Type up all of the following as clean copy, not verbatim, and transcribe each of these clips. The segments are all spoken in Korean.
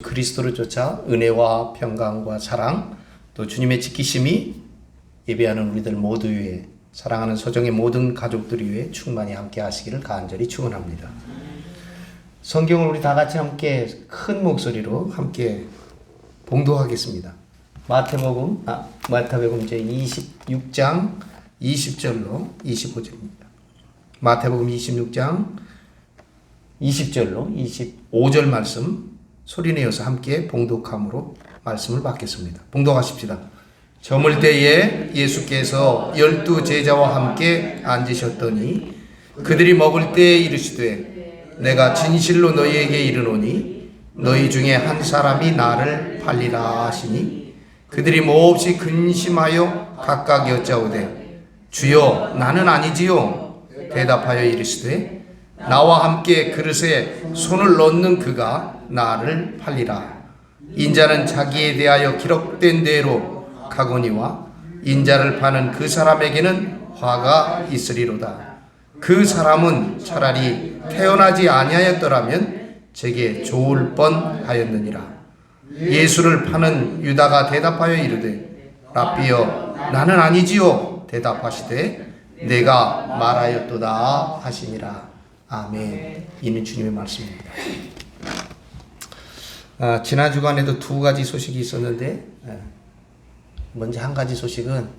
그리스도를 쫓아 은혜와 평강과 사랑 또 주님의 지키심이 예배하는 우리들 모두 위에 사랑하는 서정의 모든 가족들 위해 충만히 함께 하시기를 간절히 축원합니다. 성경을 우리 다 같이 함께 큰 목소리로 함께 봉독하겠습니다. 마태복음 제 26장 20절로 25절입니다. 마태복음 26장 20절로 25절 말씀 소리내어서 함께 봉독함으로 말씀을 받겠습니다. 봉독하십시다. 저물 때에 예수께서 12 제자와 함께 앉으셨더니 그들이 먹을 때에 이르시되 내가 진실로 너희에게 이르노니 너희 중에 한 사람이 나를 팔리라 하시니 그들이 몹시 근심하여 각각 여짜오되 주여 나는 아니지요. 대답하여 이르시되 나와 함께 그릇에 손을 넣는 그가 나를 팔리라. 인자는 자기에 대하여 기록된 대로 가거니와 인자를 파는 그 사람에게는 화가 있으리로다. 그 사람은 차라리 태어나지 아니하였더라면 제게 좋을 뻔하였느니라. 예수를 파는 유다가 대답하여 이르되 랍비여 나는 아니지요. 대답하시되 내가 말하였도다 하시니라. 아멘. 이는 주님의 말씀입니다. 지난 주간에도 두 가지 소식이 있었는데 먼저 한 가지 소식은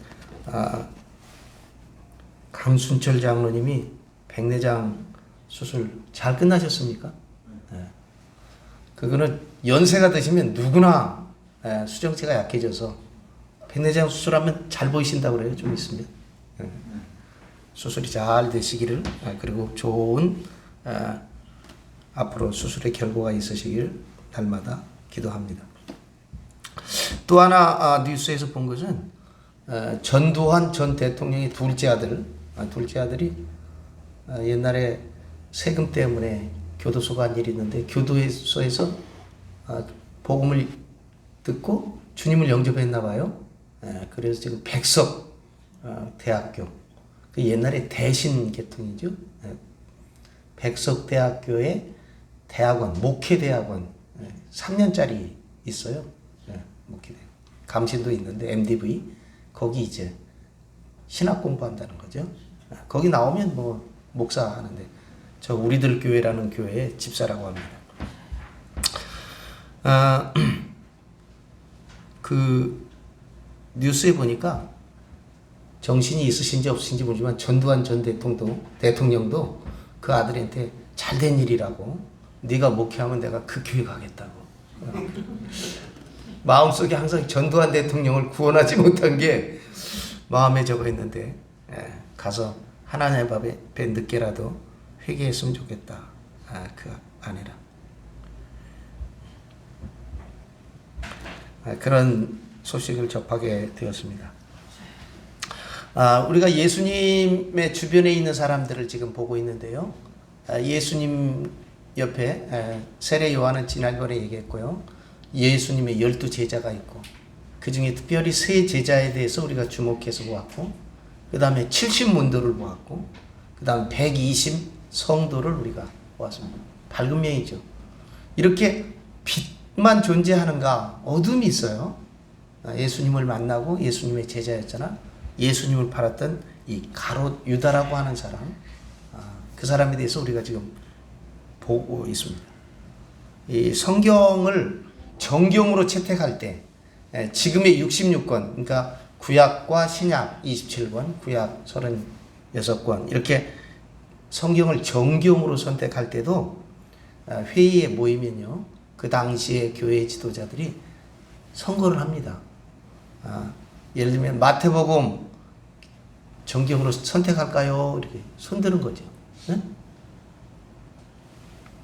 강순철 장로님이 백내장 수술 잘 끝나셨습니까? 그거는 연세가 드시면 누구나 수정체가 약해져서 백내장 수술하면 잘 보이신다고 그래요. 좀 있으면 수술이 잘 되시기를 그리고 좋은 앞으로 수술의 결과가 있으시길 날마다 기도합니다. 또 하나 뉴스에서 본 것은 전두환 전 대통령의 둘째 아들이 옛날에 세금 때문에 교도소 간 일이 있는데 교도소에서 복음을 듣고 주님을 영접했나 봐요. 그래서 지금 백석 대학교 그 옛날에 대신 계통이죠. 백석대학교의 대학원, 목회대학원 3년짜리 있어요. 목회대. 감신도 있는데 MDV 거기 이제 신학 공부한다는 거죠. 거기 나오면 뭐 목사 하는데 저 우리들 교회라는 교회의 집사라고 합니다. 그 뉴스에 보니까 정신이 있으신지 없으신지 모르지만 전두환 전 대통령도 그 아들한테 잘된 일이라고 네가 목회하면 내가 그 교회 가겠다고 마음속에 항상 전두환 대통령을 구원하지 못한 게 마음에 적어 있는데 가서 하나님 앞에 늦게라도 회개했으면 좋겠다. 그 아내랑 그런 소식을 접하게 되었습니다. 우리가 예수님의 주변에 있는 사람들을 지금 보고 있는데요. 예수님 옆에 세례 요한은 지난번에 얘기했고요. 예수님의 12 제자가 있고 그 중에 특별히 세 제자에 대해서 우리가 주목해서 보았고 그 다음에 70문도를 보았고 그 다음 120 성도를 우리가 보았습니다. 밝은 명이죠. 이렇게 빛만 존재하는가? 어둠이 있어요. 예수님을 만나고 예수님의 제자였잖아. 예수님을 팔았던 이 가롯 유다라고 하는 사람, 그 사람에 대해서 우리가 지금 보고 있습니다. 이 성경을 정경으로 채택할 때 지금의 66권, 그러니까 구약과 신약 27권, 구약 36권 이렇게 성경을 정경으로 선택할 때도 회의에 모이면요, 그 당시에 교회 지도자들이 선거를 합니다. 예를 들면 마태복음 정경으로 선택할까요? 이렇게 손드는 거죠. 네?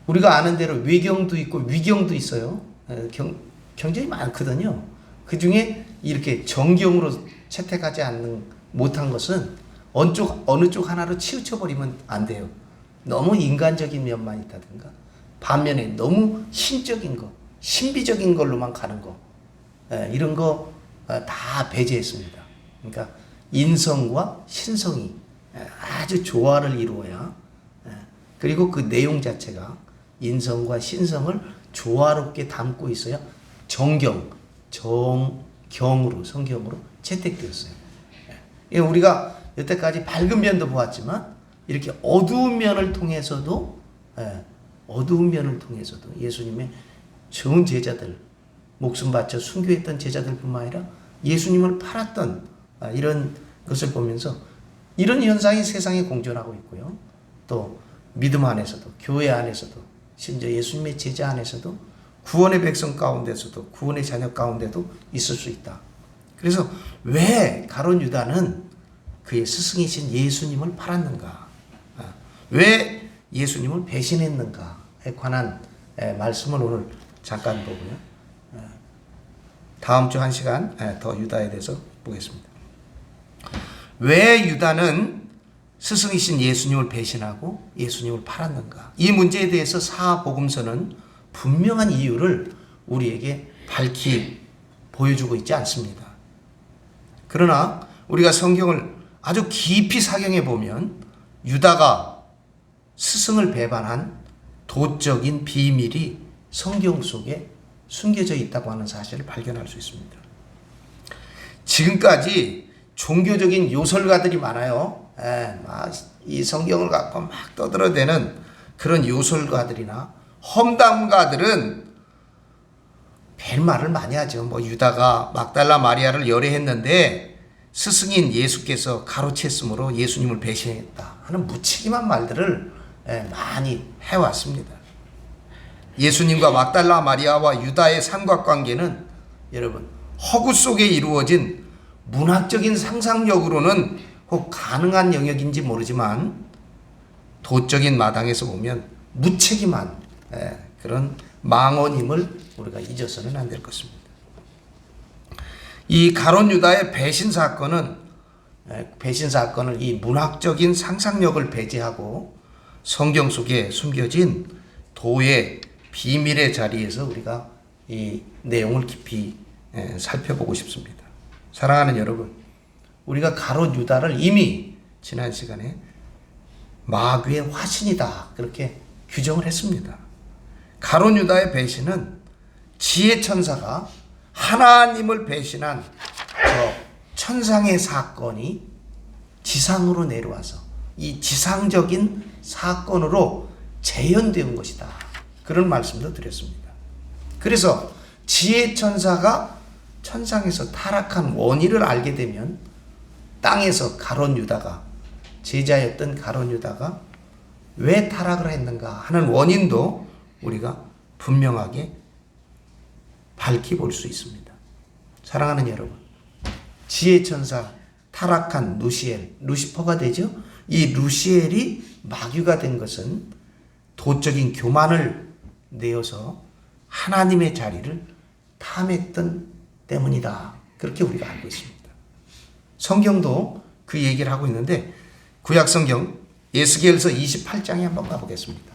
우리가 아는 대로 외경도 있고 위경도 있어요. 경전이 많거든요. 그 중에 이렇게 정경으로 채택하지 못한 것은 어느 쪽 하나로 치우쳐버리면 안 돼요. 너무 인간적인 면만 있다든가 반면에 너무 신적인 거, 신비적인 걸로만 가는 거 이런 거 다 배제했습니다. 그러니까 인성과 신성이 아주 조화를 이루어야 그리고 그 내용 자체가 인성과 신성을 조화롭게 담고 있어야 정경으로 성경으로 채택되었어요. 우리가 여태까지 밝은 면도 보았지만 이렇게 어두운 면을 통해서도 예수님의 좋은 제자들, 목숨 바쳐 순교했던 제자들뿐만 아니라 예수님을 팔았던 이런 것을 보면서 이런 현상이 세상에 공존하고 있고요. 또 믿음 안에서도, 교회 안에서도, 심지어 예수님의 제자 안에서도, 구원의 백성 가운데서도, 구원의 자녀 가운데도 있을 수 있다. 그래서 왜 가룟 유다는 그의 스승이신 예수님을 팔았는가? 왜 예수님을 배신했는가에 관한 말씀을 오늘 잠깐 보고요. 다음 주 1시간 더 유다에 대해서 보겠습니다. 왜 유다는 스승이신 예수님을 배신하고 예수님을 팔았는가? 이 문제에 대해서 사복음서는 분명한 이유를 우리에게 밝히 보여주고 있지 않습니다. 그러나 우리가 성경을 아주 깊이 사경해 보면 유다가 스승을 배반한 도적인 비밀이 성경 속에 숨겨져 있다고 하는 사실을 발견할 수 있습니다. 지금까지 종교적인 요설가들이 많아요. 이 성경을 갖고 막 떠들어대는 그런 요설가들이나 험담가들은 벨말을 많이 하죠. 유다가 막달라 마리아를 열애했는데 스승인 예수께서 가로챘으므로 예수님을 배신했다 하는 무책임한 말들을 많이 해왔습니다. 예수님과 막달라 마리아와 유다의 삼각관계는 여러분 허구 속에 이루어진 문학적인 상상력으로는 혹 가능한 영역인지 모르지만 도적인 마당에서 보면 무책임한 그런 망언임을 우리가 잊어서는 안 될 것입니다. 이 가룟 유다의 배신 사건을 이 문학적인 상상력을 배제하고 성경 속에 숨겨진 도의 비밀의 자리에서 우리가 이 내용을 깊이 살펴보고 싶습니다. 사랑하는 여러분, 우리가 가룟 유다를 이미 지난 시간에 마귀의 화신이다 그렇게 규정을 했습니다. 가룟 유다의 배신은 지혜 천사가 하나님을 배신한 천상의 사건이 지상으로 내려와서 이 지상적인 사건으로 재현된 것이다. 그런 말씀도 드렸습니다. 그래서 지혜 천사가 천상에서 타락한 원인을 알게 되면 땅에서 가룟 유다가 제자였던 가룟 유다가 왜 타락을 했는가 하는 원인도 우리가 분명하게 밝히 볼 수 있습니다. 사랑하는 여러분, 지혜 천사 타락한 루시퍼가 되죠. 이 루시엘이 마귀가 된 것은 도적인 교만을 내어서 하나님의 자리를 탐했던 때문이다. 그렇게 우리가 알고 있습니다. 성경도 그 얘기를 하고 있는데 구약 성경 에스겔서 28장에 한번 가보겠습니다.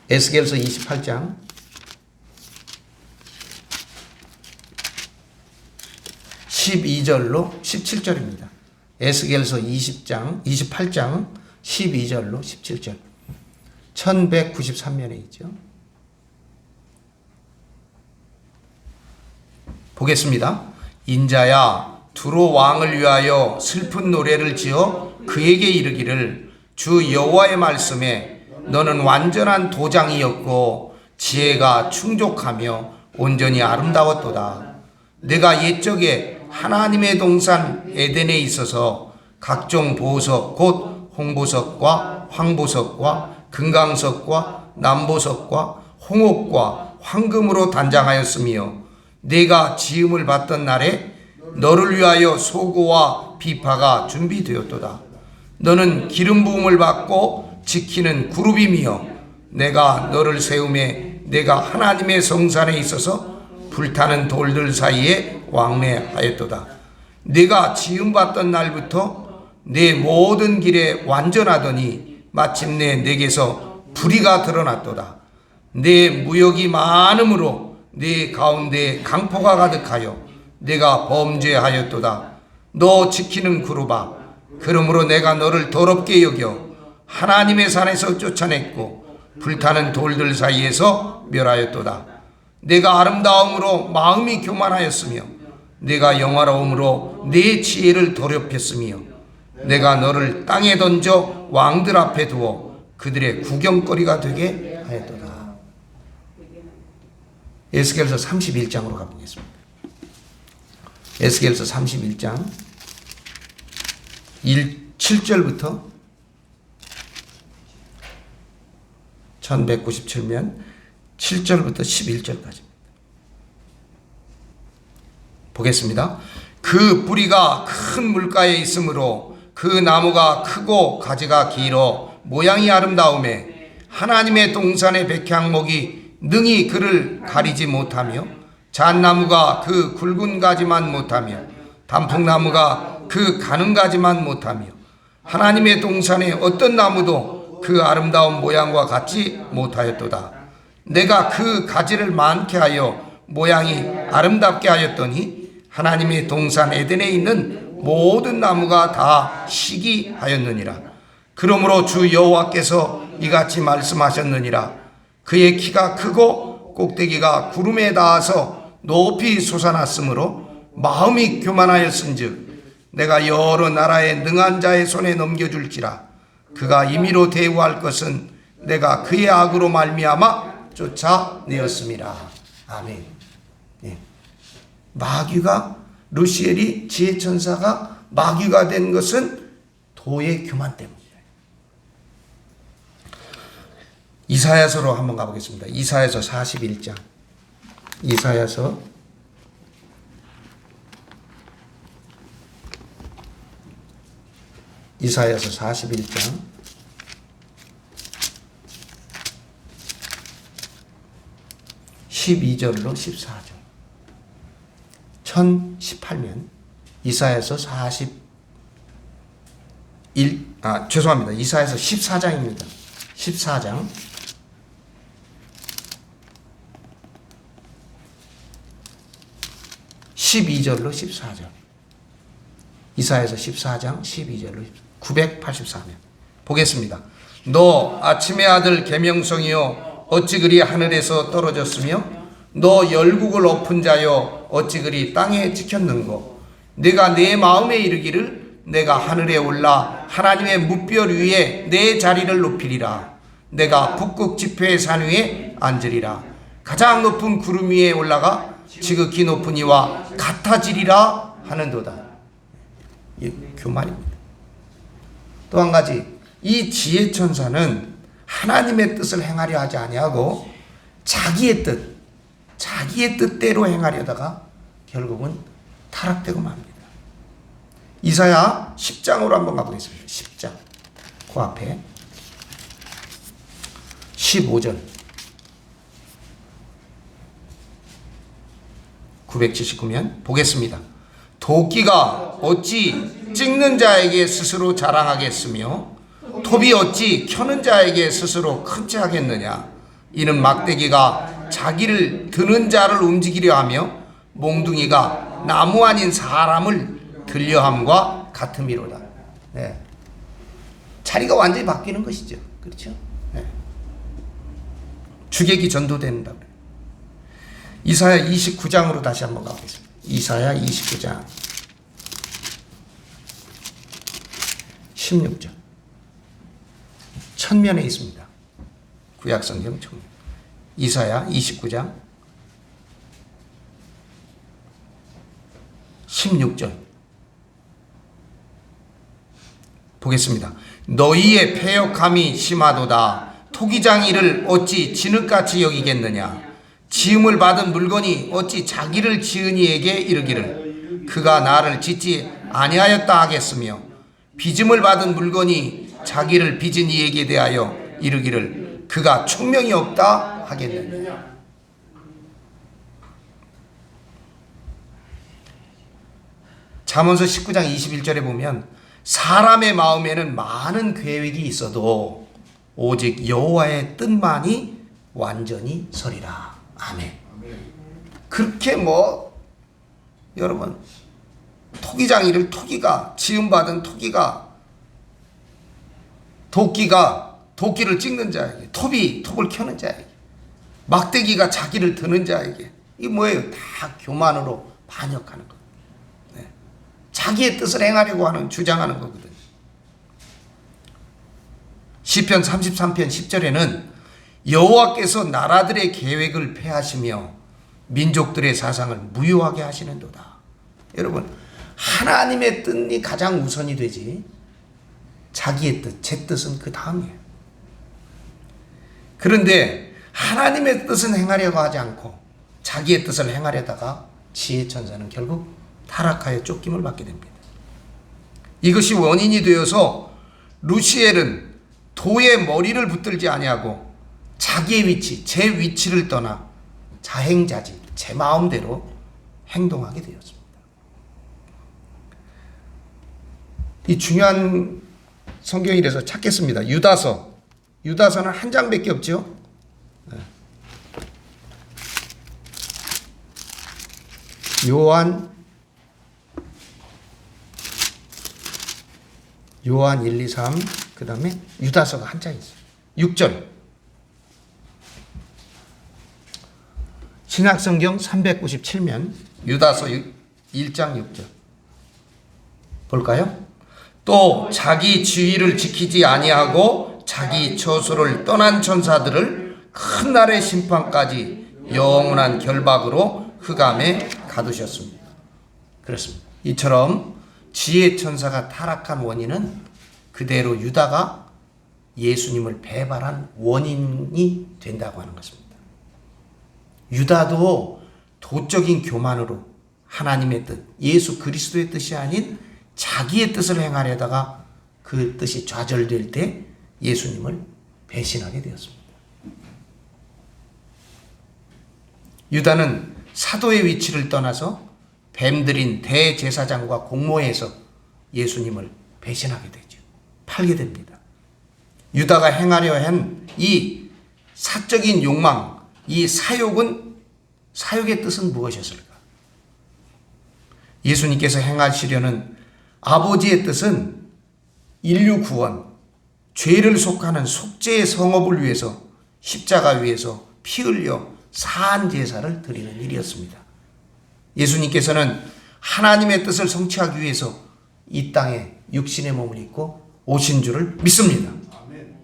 에스겔서 28장 12절로 17절입니다. 에스겔서 28장 12절로 17절 1193면에 있죠. 보겠습니다. 인자야 두로 왕을 위하여 슬픈 노래를 지어 그에게 이르기를 주 여호와의 말씀에 너는 완전한 도장이었고 지혜가 충족하며 온전히 아름다웠도다. 내가 옛적에 하나님의 동산 에덴에 있어서 각종 보석 곧 홍보석과 황보석과 금강석과 남보석과 홍옥과 황금으로 단장하였으며 내가 지음을 받던 날에 너를 위하여 소고와 비파가 준비되었도다. 너는 기름 부음을 받고 지키는 그룹이며 내가 너를 세움에 내가 하나님의 성산에 있어서 불타는 돌들 사이에 왕래하였도다. 네가 지음받던 날부터 내 모든 길에 완전하더니 마침내 내게서 불의가 드러났도다. 내 무역이 많음으로 네 가운데 강포가 가득하여 내가 범죄하였도다. 너 지키는 그룹아, 그러므로 내가 너를 더럽게 여겨 하나님의 산에서 쫓아냈고 불타는 돌들 사이에서 멸하였도다. 내가 아름다움으로 마음이 교만하였으며 내가 영화로움으로 내 지혜를 더럽혔으며 내가 너를 땅에 던져 왕들 앞에 두어 그들의 구경거리가 되게 하였도다. 에스겔서 31장으로 가보겠습니다. 에스겔서 31장 7절부터 1197면 7절부터 11절까지입니다. 보겠습니다. 그 뿌리가 큰 물가에 있으므로 그 나무가 크고 가지가 길어 모양이 아름다우매 하나님의 동산의 백향목이 능히 그를 가리지 못하며 잣나무가 그 굵은 가지만 못하며 단풍나무가 그 가는 가지만 못하며 하나님의 동산의 어떤 나무도 그 아름다운 모양과 같지 못하였도다. 내가 그 가지를 많게 하여 모양이 아름답게 하였더니 하나님의 동산 에덴에 있는 모든 나무가 다 시기하였느니라. 그러므로 주 여호와께서 이같이 말씀하셨느니라. 그의 키가 크고 꼭대기가 구름에 닿아서 높이 솟아났으므로 마음이 교만하였은즉 내가 여러 나라의 능한 자의 손에 넘겨줄지라. 그가 임의로 대우할 것은 내가 그의 악으로 말미암아 쫓아내었음이라. 아멘. 예. 마귀가 루시엘이 지혜천사가 마귀가 된 것은 도의 교만 때문이에요. 이사야서로 한번 가보겠습니다. 이사야서 41장. 이사야서 41장 12절로 14절. 1018면 이사야서 이사야서 14장입니다. 14장 12절로 14절. 이사야서 14장 12절로 984면 보겠습니다. 너 아침의 아들 계명성이여 어찌 그리 하늘에서 떨어졌으며 너 열국을 엎은 자여 어찌 그리 땅에 찍혔는고. 네가 내 마음에 이르기를 내가 하늘에 올라 하나님의 뭇별 위에 내 자리를 높이리라. 내가 북극 지폐의 산 위에 앉으리라. 가장 높은 구름 위에 올라가 지극히 높은 이와 같아지리라 하는도다. 이 교만입니다. 또 한 가지, 이 지혜천사는 하나님의 뜻을 행하려 하지 아니하고 자기의 뜻대로 행하려다가 결국은 타락되고 맙니다. 이사야 10장으로 한번 가보겠습니다. 10장 그 앞에 15절 979면 보겠습니다. 도끼가 어찌 찍는 자에게 스스로 자랑하겠으며 톱이 어찌 켜는 자에게 스스로 큰 체 하겠느냐. 이는 막대기가 자기를 드는 자를 움직이려 하며 몽둥이가 나무 아닌 사람을 들려함과 같음이로다. 네. 자리가 완전히 바뀌는 것이죠. 그렇죠? 네. 주객이 전도된다. 이사야 29장으로 다시 한번 가보겠습니다. 이사야 29장 16절. 천면에 있습니다. 구약성경 천면. 이사야 29장 16절 보겠습니다. 너희의 패역함이 심하도다. 토기장이를 어찌 진흙같이 여기겠느냐. 지음을 받은 물건이 어찌 자기를 지은 이에게 이르기를 그가 나를 짓지 아니하였다 하겠으며 빚음을 받은 물건이 자기를 빚은 이에게 대하여 이르기를 그가 총명이 없다 하겠느냐. 잠언서 19장 21절에 보면 사람의 마음에는 많은 계획이 있어도 오직 여호와의 뜻만이 완전히 서리라. 아멘. 그렇게 여러분 토기장이를 토기가 지음받은 토기가 도끼가 도끼를 찍는 자에게, 톱이 톱을 켜는 자에게, 막대기가 자기를 드는 자에게. 이게 뭐예요? 다 교만으로 반역하는 거. 네. 자기의 뜻을 행하려고 하는, 주장하는 거거든요. 시편 33편 10절에는 여호와께서 나라들의 계획을 폐하시며 민족들의 사상을 무효하게 하시는도다. 여러분, 하나님의 뜻이 가장 우선이 되지 자기의 뜻, 제 뜻은 그 다음이에요. 그런데 하나님의 뜻은 행하려고 하지 않고 자기의 뜻을 행하려다가 지혜천사는 결국 타락하여 쫓김을 받게 됩니다. 이것이 원인이 되어서 루시엘은 도의 머리를 붙들지 아니하고 자기의 위치, 제 위치를 떠나 자행자지, 제 마음대로 행동하게 되었습니다. 이 중요한 성경이라서 찾겠습니다. 유다서는 한 장밖에 없죠. 요한 1, 2, 3, 그 다음에 유다서가 한 장 있어요. 6절. 신약성경 397면 유다서 1장 6절. 볼까요? 또 자기 지위를 지키지 아니하고 자기 처소를 떠난 천사들을 큰 날의 심판까지 영원한 결박으로 흑암에 가두셨습니다. 그렇습니다. 이처럼 지혜 천사가 타락한 원인은 그대로 유다가 예수님을 배반한 원인이 된다고 하는 것입니다. 유다도 도적인 교만으로 하나님의 뜻, 예수 그리스도의 뜻이 아닌 자기의 뜻을 행하려다가 그 뜻이 좌절될 때 예수님을 배신하게 되었습니다. 유다는 사도의 위치를 떠나서 뱀들인 대제사장과 공모해서 예수님을 배신하게 되죠. 팔게 됩니다. 유다가 행하려 한 이 사적인 욕망, 이 사욕의 뜻은 무엇이었을까? 예수님께서 행하시려는 아버지의 뜻은 인류 구원, 죄를 속하는 속죄의 성업을 위해서 십자가 위에서 피 흘려 사한 제사를 드리는 일이었습니다. 예수님께서는 하나님의 뜻을 성취하기 위해서 이 땅에 육신의 몸을 입고 오신 줄을 믿습니다.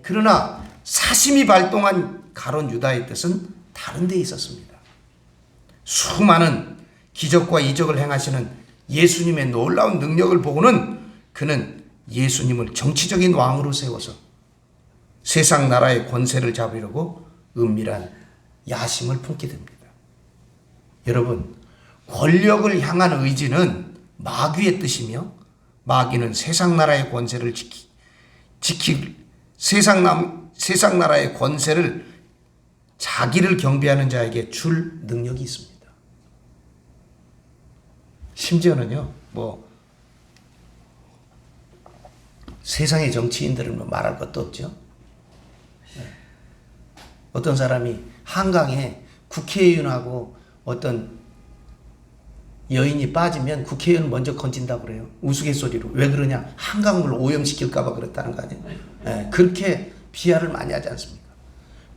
그러나 사심이 발동한 가론 유다의 뜻은 다른 데 있었습니다. 수많은 기적과 이적을 행하시는 예수님의 놀라운 능력을 보고는 그는 예수님을 정치적인 왕으로 세워서 세상 나라의 권세를 잡으려고 은밀한 야심을 품게 됩니다. 여러분, 권력을 향한 의지는 마귀의 뜻이며 마귀는 세상 나라의 권세를 세상 나라의 권세를 자기를 경배하는 자에게 줄 능력이 있습니다. 심지어는요, 세상의 정치인들은 말할 것도 없죠. 어떤 사람이 한강에 국회의원하고 어떤 여인이 빠지면 국회의원 먼저 건진다고 그래요. 우스갯소리로. 왜 그러냐? 한강물 오염시킬까 봐 그렇다는 거 아니에요. 그렇게 비하를 많이 하지 않습니까?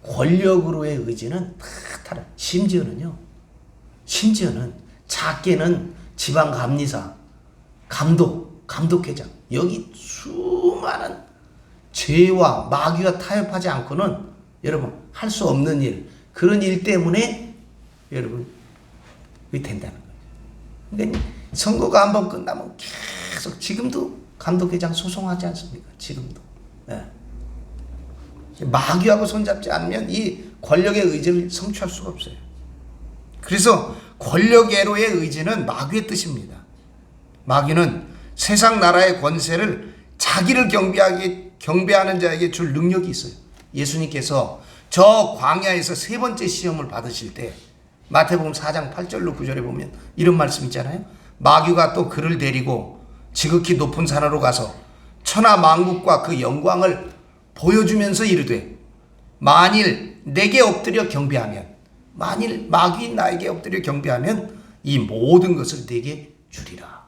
권력으로의 의지는 다 다른. 심지어는 작게는 지방감리사, 감독회장, 여기 수많은 죄와 마귀와 타협하지 않고는 여러분 할 수 없는 일, 그런 일 때문에 여러분 된다는 거예요. 그러니까 선거가 한번 끝나면 계속, 지금도 감독회장 소송하지 않습니까? 지금도. 마귀하고 손잡지 않으면 이 권력의 의지를 성취할 수가 없어요. 그래서 권력애로의 의지는 마귀의 뜻입니다. 마귀는 세상 나라의 권세를 자기를 경배하는 자에게 줄 능력이 있어요. 예수님께서 저 광야에서 세 번째 시험을 받으실 때 마태복음 4장 8절로 9절에 보면 이런 말씀 있잖아요. 마귀가 또 그를 데리고 지극히 높은 산으로 가서 천하 만국과 그 영광을 보여주면서 이르되 만일 내게 엎드려 경배하면, 만일 마귀인 나에게 엎드려 경배하면 이 모든 것을 내게 주리라.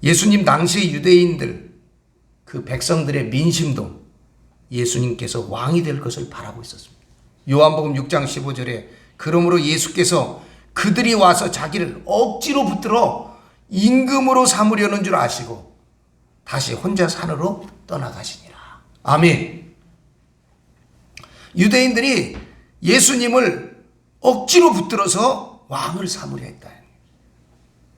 예수님 당시 유대인들 그 백성들의 민심도 예수님께서 왕이 될 것을 바라고 있었습니다. 요한복음 6장 15절에 그러므로 예수께서 그들이 와서 자기를 억지로 붙들어 임금으로 삼으려는 줄 아시고 다시 혼자 산으로 떠나가시니라. 아멘. 유대인들이 예수님을 억지로 붙들어서 왕을 삼으려 했다.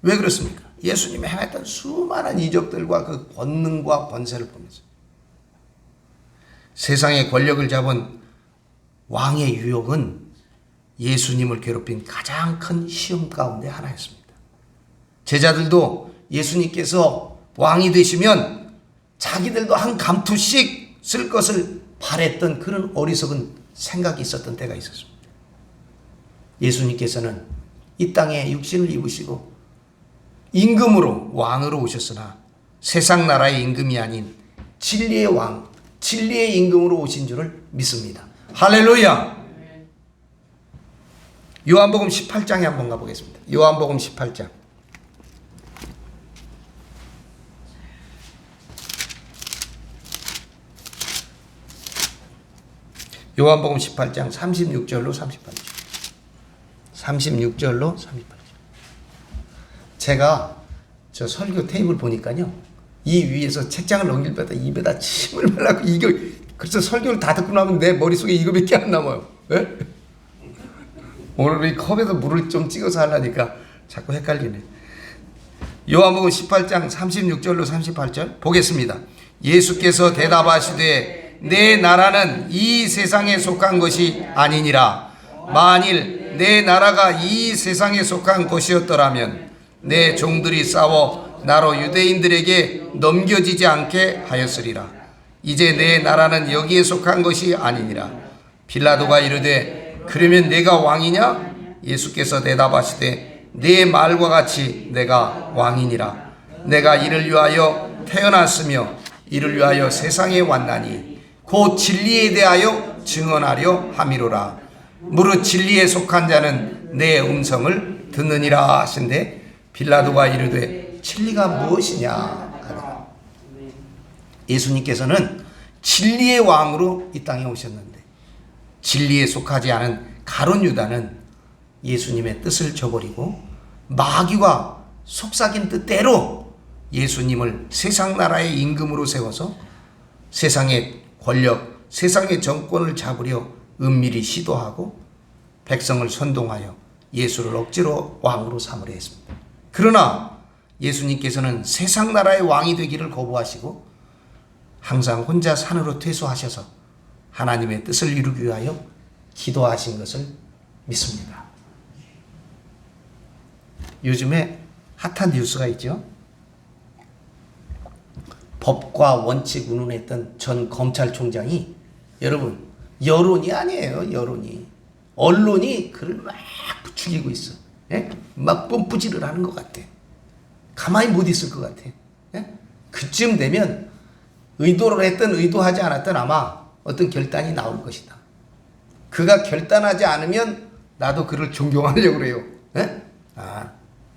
왜 그렇습니까? 예수님이 행했던 수많은 이적들과 그 권능과 권세를 보면서 세상의 권력을 잡은 왕의 유혹은 예수님을 괴롭힌 가장 큰 시험 가운데 하나였습니다. 제자들도 예수님께서 왕이 되시면 자기들도 한 감투씩 쓸 것을 바랬던 그런 어리석은 생각이 있었던 때가 있었습니다. 예수님께서는 이 땅에 육신을 입으시고 임금으로 왕으로 오셨으나 세상 나라의 임금이 아닌 진리의 왕, 진리의 임금으로 오신 줄을 믿습니다. 할렐루야. 요한복음 18장에 한번 가보겠습니다. 요한복음 18장. 요한복음 18장 36절로 38절. 36절로 38절. 제가 저 설교 테이블 보니까요, 이 위에서 책장을 넘길 때마다 입에다 침을 말라고 이거 그래서 설교를 다 듣고 나면 내 머릿속에 이거밖에 안 남아요. 네? 오늘 이 컵에서 물을 좀 찍어서 하려니까 자꾸 헷갈리네. 요한복음 18장 36절로 38절 보겠습니다. 예수께서 대답하시되 내 나라는 이 세상에 속한 것이 아니니라. 만일 내 나라가 이 세상에 속한 것이었더라면 내 종들이 싸워 나로 유대인들에게 넘겨지지 않게 하였으리라. 이제 내 나라는 여기에 속한 것이 아니니라. 빌라도가 이르되 그러면 내가 왕이냐? 예수께서 대답하시되 내 말과 같이 내가 왕이니라. 내가 이를 위하여 태어났으며 이를 위하여 세상에 왔나니 곧 진리에 대하여 증언하려 함이로라. 무릇 진리에 속한 자는 내 음성을 듣느니라 하신대 빌라도가 이르되 진리가 무엇이냐? 예수님께서는 진리의 왕으로 이 땅에 오셨는데 진리에 속하지 않은 가룟 유다는 예수님의 뜻을 저버리고 마귀와 속삭인 뜻대로 예수님을 세상 나라의 임금으로 세워서 세상의 권력, 세상의 정권을 잡으려 은밀히 시도하고 백성을 선동하여 예수를 억지로 왕으로 삼으려 했습니다. 그러나 예수님께서는 세상 나라의 왕이 되기를 거부하시고 항상 혼자 산으로 퇴소하셔서 하나님의 뜻을 이루기 위하여 기도하신 것을 믿습니다. 요즘에 핫한 뉴스가 있죠. 법과 원칙 운운했던 전 검찰총장이 여러분 여론이 아니에요. 여론이 언론이 그를 막 부추기고 있어. 예? 막 뽐뿌질을 하는 것 같아. 가만히 못 있을 것 같아. 예? 그쯤 되면 의도를 했든 의도하지 않았든 아마 어떤 결단이 나올 것이다. 그가 결단하지 않으면 나도 그를 존경하려고 그래요. 예?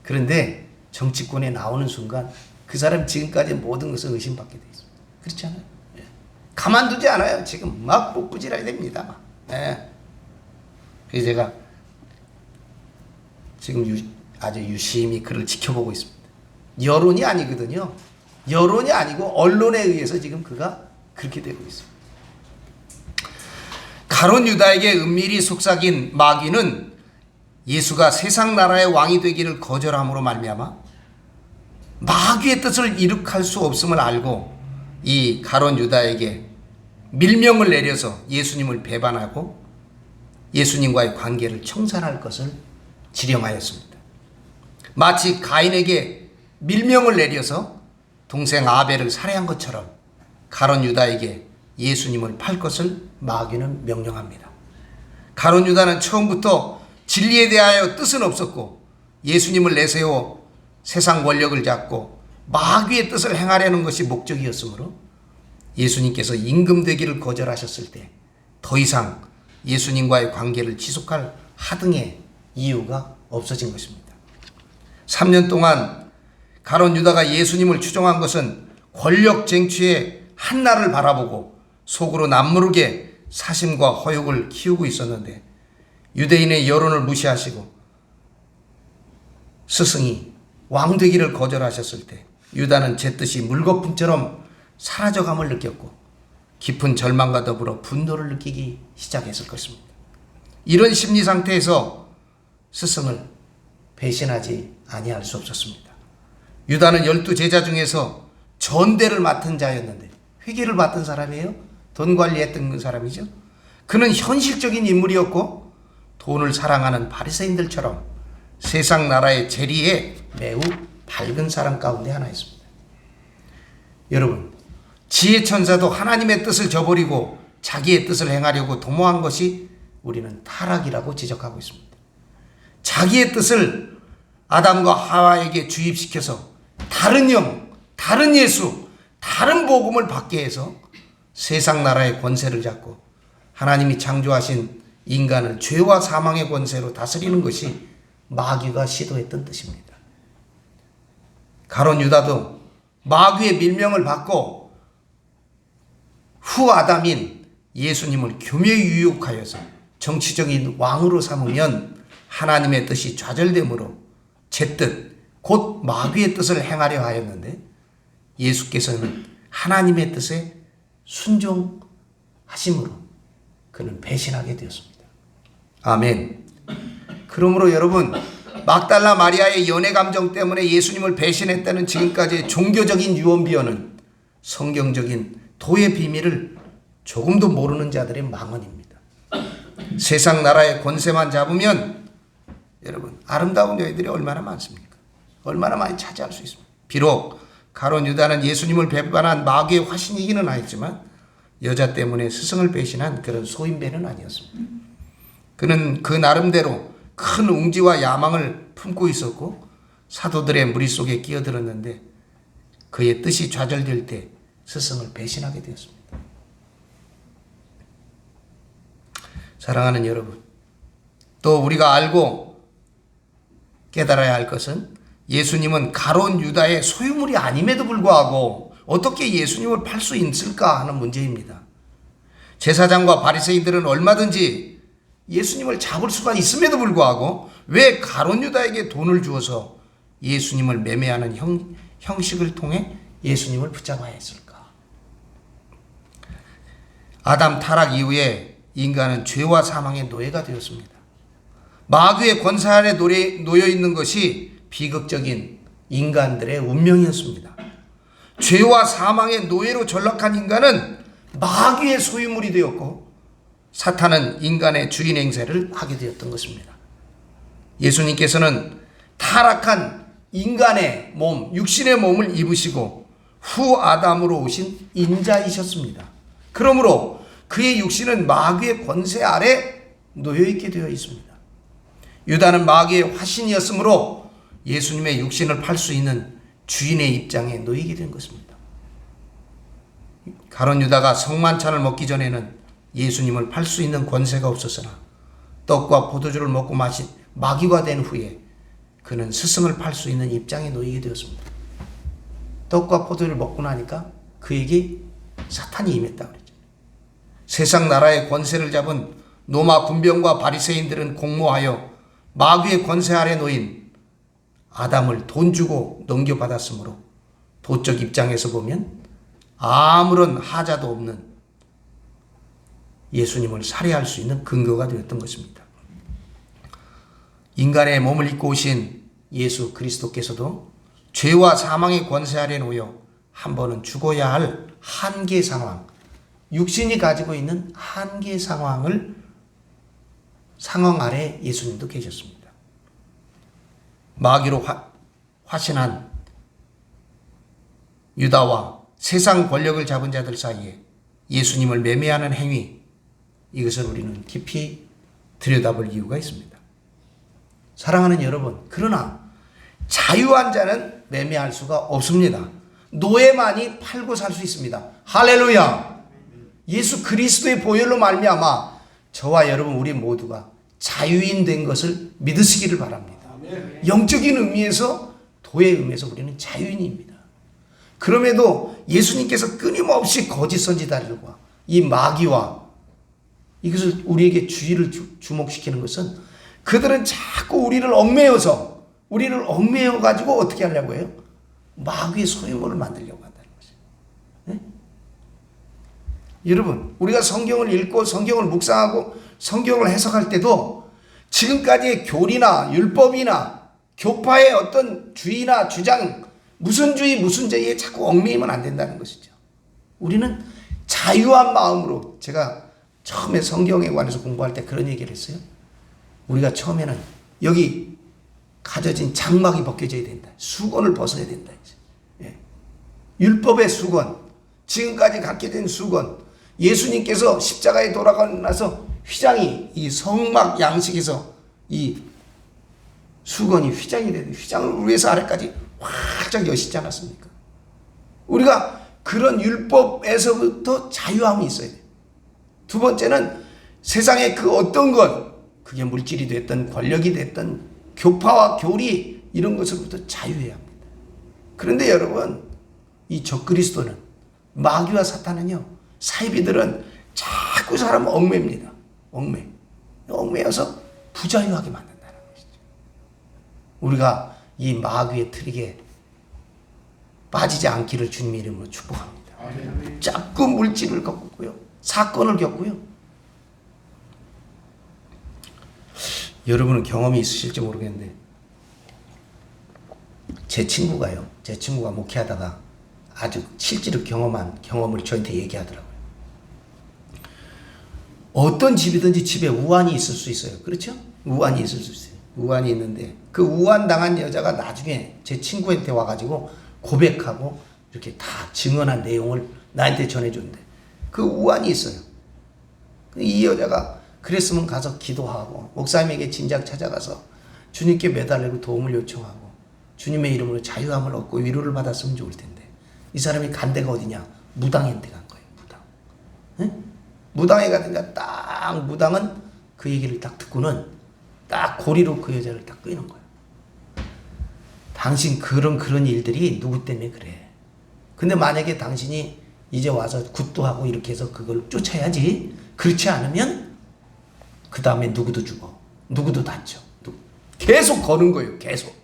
그런데 정치권에 나오는 순간 그 사람 지금까지 모든 것을 의심받게 돼 있습니다. 그렇지 않아요? 예. 가만두지 않아요. 지금 막 뽐뿌질해야 됩니다. 막. 예. 그래서 제가 지금 아주 유심히 그를 지켜보고 있습니다. 여론이 아니거든요. 여론이 아니고 언론에 의해서 지금 그가 그렇게 되고 있습니다. 가룟 유다에게 은밀히 속삭인 마귀는 예수가 세상 나라의 왕이 되기를 거절함으로 말미암아 마귀의 뜻을 이룩할 수 없음을 알고 이 가룟 유다에게 밀명을 내려서 예수님을 배반하고 예수님과의 관계를 청산할 것을 지령하였습니다. 마치 가인에게 밀명을 내려서 동생 아벨을 살해한 것처럼 가룟 유다에게 예수님을 팔 것을 마귀는 명령합니다. 가룟 유다는 처음부터 진리에 대하여 뜻은 없었고 예수님을 내세워 세상 권력을 잡고 마귀의 뜻을 행하려는 것이 목적이었으므로 예수님께서 임금 되기를 거절하셨을 때 더 이상 예수님과의 관계를 지속할 하등의 이유가 없어진 것입니다. 3년 동안 가룟 유다가 예수님을 추종한 것은 권력 쟁취의 한날을 바라보고 속으로 남모르게 사심과 허욕을 키우고 있었는데, 유대인의 여론을 무시하시고 스승이 왕 되기를 거절하셨을 때 유다는 제 뜻이 물거품처럼 사라져감을 느꼈고 깊은 절망과 더불어 분노를 느끼기 시작했을 것입니다. 이런 심리 상태에서 스승을 배신하지 아니할 수 없었습니다. 유다는 12제자 중에서 전대를 맡은 자였는데, 회계를 맡은 사람이에요. 돈 관리했던 사람이죠. 그는 현실적인 인물이었고 돈을 사랑하는 바리새인들처럼 세상 나라의 재리에 매우 밝은 사람 가운데 하나였습니다. 여러분, 지혜 천사도 하나님의 뜻을 저버리고 자기의 뜻을 행하려고 도모한 것이 우리는 타락이라고 지적하고 있습니다. 자기의 뜻을 아담과 하와에게 주입시켜서 다른 영, 다른 예수, 다른 복음을 받게 해서 세상 나라의 권세를 잡고 하나님이 창조하신 인간을 죄와 사망의 권세로 다스리는 것이 마귀가 시도했던 뜻입니다. 가룟 유다도 마귀의 밀명을 받고 후 아담인 예수님을 교묘히 유혹하여서 정치적인 왕으로 삼으면 하나님의 뜻이 좌절되므로 제 뜻, 곧 마귀의 뜻을 행하려 하였는데, 예수께서는 하나님의 뜻에 순종하심으로 그는 배신하게 되었습니다. 아멘. 그러므로 여러분, 막달라 마리아의 연애 감정 때문에 예수님을 배신했다는 지금까지의 종교적인 유언비어는 성경적인 도의 비밀을 조금도 모르는 자들의 망언입니다. 세상 나라의 권세만 잡으면 여러분, 아름다운 여인들이 얼마나 많습니까? 얼마나 많이 차지할 수 있습니까? 비록 가룟 유다는 예수님을 배반한 마귀의 화신이기는 하였지만 여자 때문에 스승을 배신한 그런 소인배는 아니었습니다. 그는 그 나름대로 큰 웅지와 야망을 품고 있었고 사도들의 무리 속에 끼어들었는데, 그의 뜻이 좌절될 때 스승을 배신하게 되었습니다. 사랑하는 여러분, 또 우리가 알고 깨달아야 할 것은 예수님은 가룟 유다의 소유물이 아님에도 불구하고 어떻게 예수님을 팔 수 있을까 하는 문제입니다. 제사장과 바리새인들은 얼마든지 예수님을 잡을 수가 있음에도 불구하고 왜 가룟 유다에게 돈을 주어서 예수님을 매매하는 형식을 통해 예수님을 붙잡아야 했을까? 아담 타락 이후에 인간은 죄와 사망의 노예가 되었습니다. 마귀의 권세 아래 놓여 있는 것이 비극적인 인간들의 운명이었습니다. 죄와 사망의 노예로 전락한 인간은 마귀의 소유물이 되었고 사탄은 인간의 주인 행세를 하게 되었던 것입니다. 예수님께서는 타락한 인간의 몸, 육신의 몸을 입으시고 후 아담으로 오신 인자이셨습니다. 그러므로 그의 육신은 마귀의 권세 아래 놓여있게 되어 있습니다. 유다는 마귀의 화신이었으므로 예수님의 육신을 팔 수 있는 주인의 입장에 놓이게 된 것입니다. 가룟 유다가 성만찬을 먹기 전에는 예수님을 팔 수 있는 권세가 없었으나 떡과 포도주를 먹고 마신 마귀가 된 후에 그는 스승을 팔 수 있는 입장에 놓이게 되었습니다. 떡과 포도주를 먹고 나니까 그에게 사탄이 임했다 그랬죠. 세상 나라의 권세를 잡은 로마 군병과 바리새인들은 공모하여 마귀의 권세 아래 놓인 아담을 돈 주고 넘겨받았으므로 도적 입장에서 보면 아무런 하자도 없는 예수님을 살해할 수 있는 근거가 되었던 것입니다. 인간의 몸을 입고 오신 예수 그리스도께서도 죄와 사망의 권세 아래 놓여 한 번은 죽어야 할 한계 상황, 육신이 가지고 있는 한계 상황 아래 예수님도 계셨습니다. 마귀로 화신한 유다와 세상 권력을 잡은 자들 사이에 예수님을 매매하는 행위, 이것을 우리는 깊이 들여다볼 이유가 있습니다. 사랑하는 여러분, 그러나 자유한 자는 매매할 수가 없습니다. 노예만이 팔고 살 수 있습니다. 할렐루야! 예수 그리스도의 보혈로 말미암아 저와 여러분 우리 모두가 자유인 된 것을 믿으시기를 바랍니다. 영적인 의미에서 도의 의미에서 우리는 자유인입니다. 그럼에도 예수님께서 끊임없이 거짓 선지자들과 이 마귀와 이것을 우리에게 주의를 주목시키는 것은 그들은 자꾸 우리를 얽매여 가지고 어떻게 하려고 해요? 마귀의 소유물을 만들려고 한다는 것이에요. 네? 여러분, 우리가 성경을 읽고 성경을 묵상하고 성경을 해석할 때도 지금까지의 교리나 율법이나 교파의 어떤 주의나 주장, 무슨 주의 무슨 죄에 자꾸 얽매이면 안 된다는 것이죠. 우리는 자유한 마음으로, 제가 처음에 성경에 관해서 공부할 때 그런 얘기를 했어요. 우리가 처음에는 여기 가져진 장막이 벗겨져야 된다. 수건을 벗어야 된다. 예. 율법의 수건, 지금까지 갖게 된 수건, 예수님께서 십자가에 돌아가고 나서 휘장이 이 성막 양식에서 이 수건이 휘장이 되는, 휘장을 위에서 아래까지 활짝 여시지 않았습니까? 우리가 그런 율법에서부터 자유함이 있어야 돼요. 두 번째는 세상의 그 어떤 것, 그게 물질이 됐든 권력이 됐든 교파와 교리 이런 것으로부터 자유해야 합니다. 그런데 여러분, 이 적그리스도는, 마귀와 사탄은요, 사이비들은 자꾸 사람 얽매입니다. 얽매여서 부자유하게 만든다는 것이죠. 우리가 이 마귀의 트릭에 빠지지 않기를 주님의 이름으로 축복합니다. 자꾸 물질을 겪고요, 사건을 겪고요. 여러분은 경험이 있으실지 모르겠는데 제 친구가 목회하다가 아주 실제로 경험한 경험을 저한테 얘기하더라고요. 어떤 집이든지 집에 우환이 있을 수 있어요. 그렇죠? 우환이 있을 수 있어요. 우환이 있는데 그 우환 당한 여자가 나중에 제 친구한테 와가지고 고백하고 이렇게 다 증언한 내용을 나한테 전해줬는데 그 우환이 있어요. 이 여자가 그랬으면 가서 기도하고 목사님에게 진작 찾아가서 주님께 매달리고 도움을 요청하고 주님의 이름으로 자유함을 얻고 위로를 받았으면 좋을 텐데 이 사람이 간 데가 어디냐? 무당한테 간 거예요. 무당. 응? 무당에 가든가 딱 무당은 그 얘기를 딱 듣고는 딱 고리로 그 여자를 딱 끄는 거예요. 당신 그런 일들이 누구 때문에 그래? 근데 만약에 당신이 이제 와서 굿도 하고 이렇게 해서 그걸 쫓아야지. 그렇지 않으면 그 다음에 누구도 죽어. 누구도 다쳐. 계속 거는 거예요. 계속.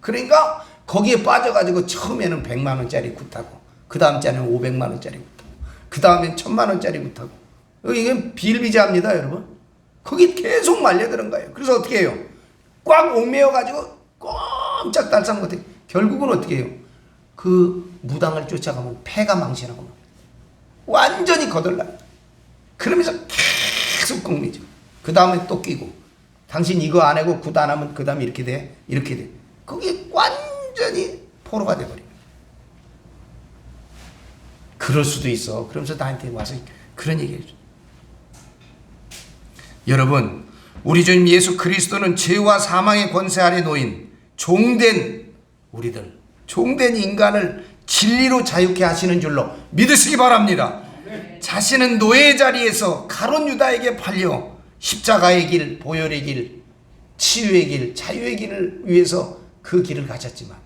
그러니까 거기에 빠져가지고 처음에는 100만 원짜리 굿하고 그 다음 달에는 500만 원짜리 굿하고 그 다음엔 1000만 원짜리 굿하고 이게 비일비재합니다, 여러분. 거기 계속 말려드는 거예요. 그래서 어떻게 해요? 꽉 옥매여가지고 꼼짝 달싹 못해. 결국은 어떻게 해요? 그 무당을 쫓아가면 폐가 망신하고 완전히 거덜나요. 그러면서 계속 얽매죠. 그 다음에 또 끼고 당신 이거 안 하고 굿 안 하면 그 다음에 이렇게 돼. 이렇게 돼. 거기 완전히 포로가 돼버려요. 그럴 수도 있어. 그러면서 나한테 와서 그런 얘기를 해줘. 여러분, 우리 주님 예수 그리스도는 죄와 사망의 권세 아래 놓인 종된 우리들, 종된 인간을 진리로 자유케 하시는 줄로 믿으시기 바랍니다. 자신은 노예의 자리에서 가룟 유다에게 팔려 십자가의 길, 보혈의 길, 치유의 길, 자유의 길을 위해서 그 길을 가셨지만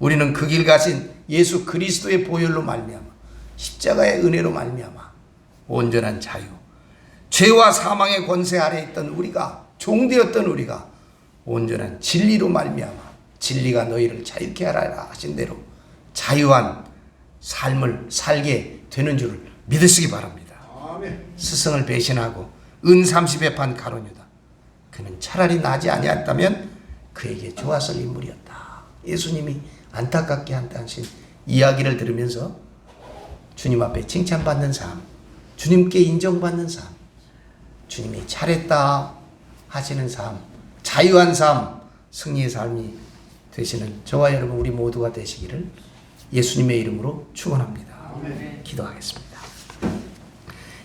우리는 그 길 가신 예수 그리스도의 보혈로 말미암아 십자가의 은혜로 말미암아 온전한 자유, 죄와 사망의 권세 아래 있던 우리가, 종되었던 우리가 온전한 진리로 말미암아 진리가 너희를 자유케 하라 하신 대로 자유한 삶을 살게 되는 줄을 믿으시기 바랍니다. 아멘. 스승을 배신하고 은 30에 판 가룟 유다, 그는 차라리 나지 아니었다면 그에게 좋았을 인물이었다. 예수님이 안타깝게 한다신 이야기를 들으면서 주님 앞에 칭찬받는 삶, 주님께 인정받는 삶, 주님이 잘했다 하시는 삶, 자유한 삶, 승리의 삶이 되시는 저와 여러분 우리 모두가 되시기를 예수님의 이름으로 축원합니다. 기도하겠습니다.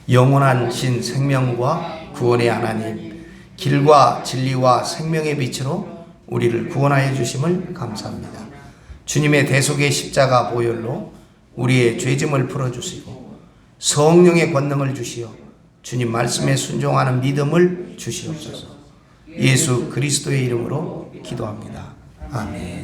영원한 신 생명과 구원의 하나님, 길과 진리와 생명의 빛으로 우리를 구원하여 주심을 감사합니다. 주님의 대속의 십자가 보혈로 우리의 죄짐을 풀어주시고 성령의 권능을 주시어 주님 말씀에 순종하는 믿음을 주시옵소서. 예수 그리스도의 이름으로 기도합니다. 아멘.